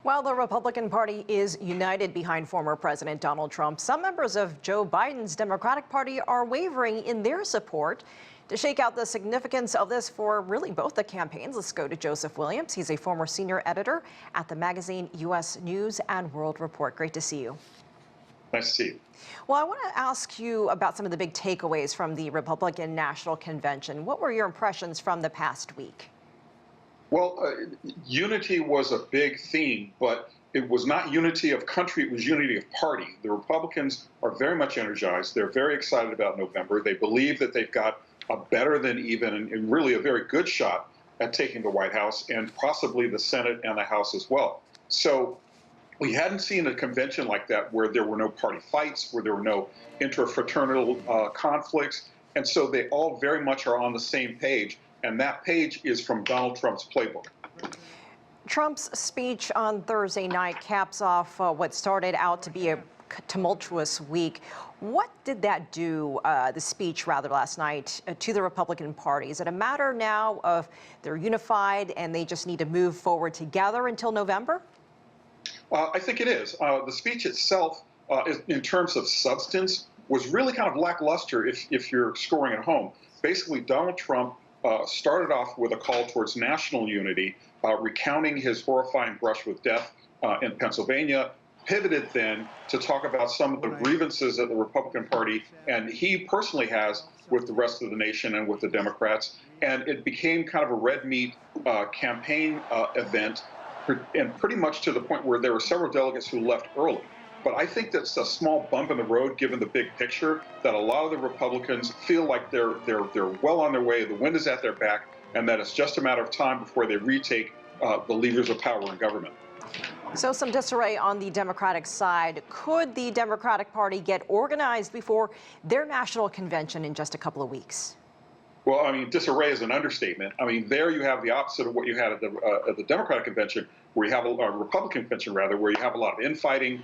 While the Republican Party is united behind former President Donald Trump, some members of Joe Biden's Democratic Party are wavering in their support. To shake out the significance of this for really both the campaigns, let's go to Joseph Williams. He's a former senior editor at the magazine U.S. News and World Report. Great to see you. Nice to see you. Well, I want to ask you about some of the big takeaways from the Republican National Convention. What were your impressions from the past week? Well, unity was a big theme, but it was not unity of country, it was unity of party. The Republicans are very much energized. They're very excited about November. They believe that they've got a better than even and really a very good shot at taking the White House and possibly the Senate and the House as well. So we hadn't seen a convention like that where there were no party fights, where there were no interfraternal conflicts. And so they all very much are on the same page. And that page is from Donald Trump's playbook. Trump's speech on Thursday night caps off what started out to be a tumultuous week. What did that do, the speech rather last night, to the Republican Party? Is it a matter now of they're unified and they just need to move forward together until November? I think it is. The speech itself, in terms of substance, was really kind of lackluster if you're scoring at home. Basically, Donald Trump started off with a call towards national unity, recounting his horrifying brush with death in Pennsylvania, pivoted then to talk about some of the grievances that the Republican Party and he personally has with the rest of the nation and with the Democrats. And it became kind of a red meat campaign event, and pretty much to the point where there were several delegates who left early. But I think that's a small bump in the road, given the big picture, that a lot of the Republicans feel like they're well on their way, the wind is at their back, and that it's just a matter of time before they retake the levers of power in government. So some disarray on the Democratic side. Could the Democratic Party get organized before their national convention in just a couple of weeks? Well, I mean, disarray is an understatement. I mean, there you have the opposite of what you had at the Democratic convention, where you have a Republican convention, rather, where you have a lot of infighting,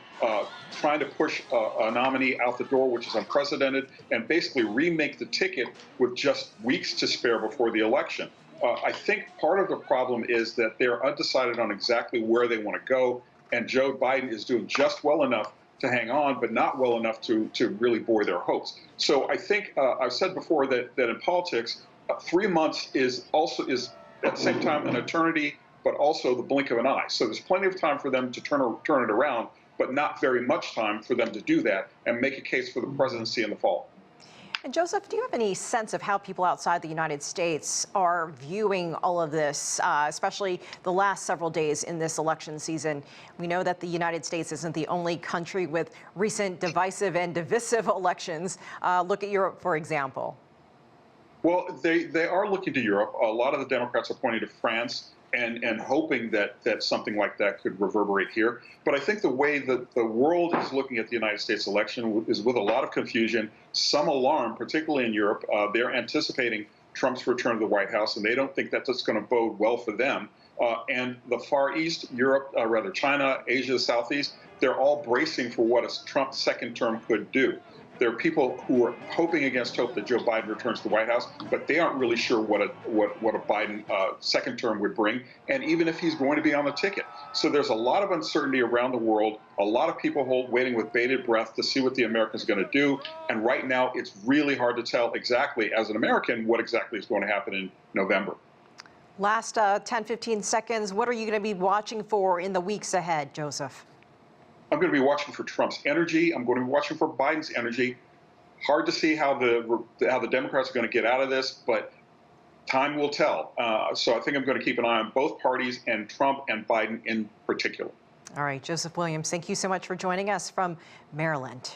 trying to push a nominee out the door, which is unprecedented, and basically remake the ticket with just weeks to spare before the election. I think part of the problem is that they're undecided on exactly where they want to go, and Joe Biden is doing just well enough to hang on, but not well enough to really buoy their hopes. So I think I've said before that in politics, 3 months is at the same time an eternity, but also the blink of an eye. So there's plenty of time for them to turn it around, but not very much time for them to do that and make a case for the presidency in the fall. And Joseph, do you have any sense of how people outside the United States are viewing all of this, especially the last several days in this election season? We know that the United States isn't the only country with recent divisive and divisive elections. Look at Europe, for example. Well, they are looking to Europe. A lot of the Democrats are pointing to France and hoping that something like that could reverberate here. But I think the way that the world is looking at the United States election is with a lot of confusion, some alarm, particularly in Europe. They're anticipating Trump's return to the White House, and they don't think that's going to bode well for them. And the Far East, Europe, rather China, Asia, Southeast, they're all bracing for what a Trump second term could do. There are people who are hoping against hope that Joe Biden returns to the White House, but they aren't really sure what a Biden second term would bring, and even if he's going to be on the ticket. So there's a lot of uncertainty around the world, a lot of people waiting with bated breath to see what the Americans are going to do, and right now it's really hard to tell exactly, as an American, what exactly is going to happen in November. Last 10, 15 seconds, what are you going to be watching for in the weeks ahead, Joseph? I'm going to be watching for Trump's energy. I'm going to be watching for Biden's energy. Hard to see how the Democrats are going to get out of this, but time will tell. So I think I'm going to keep an eye on both parties and Trump and Biden in particular. All right, Joseph Williams, thank you so much for joining us from Maryland.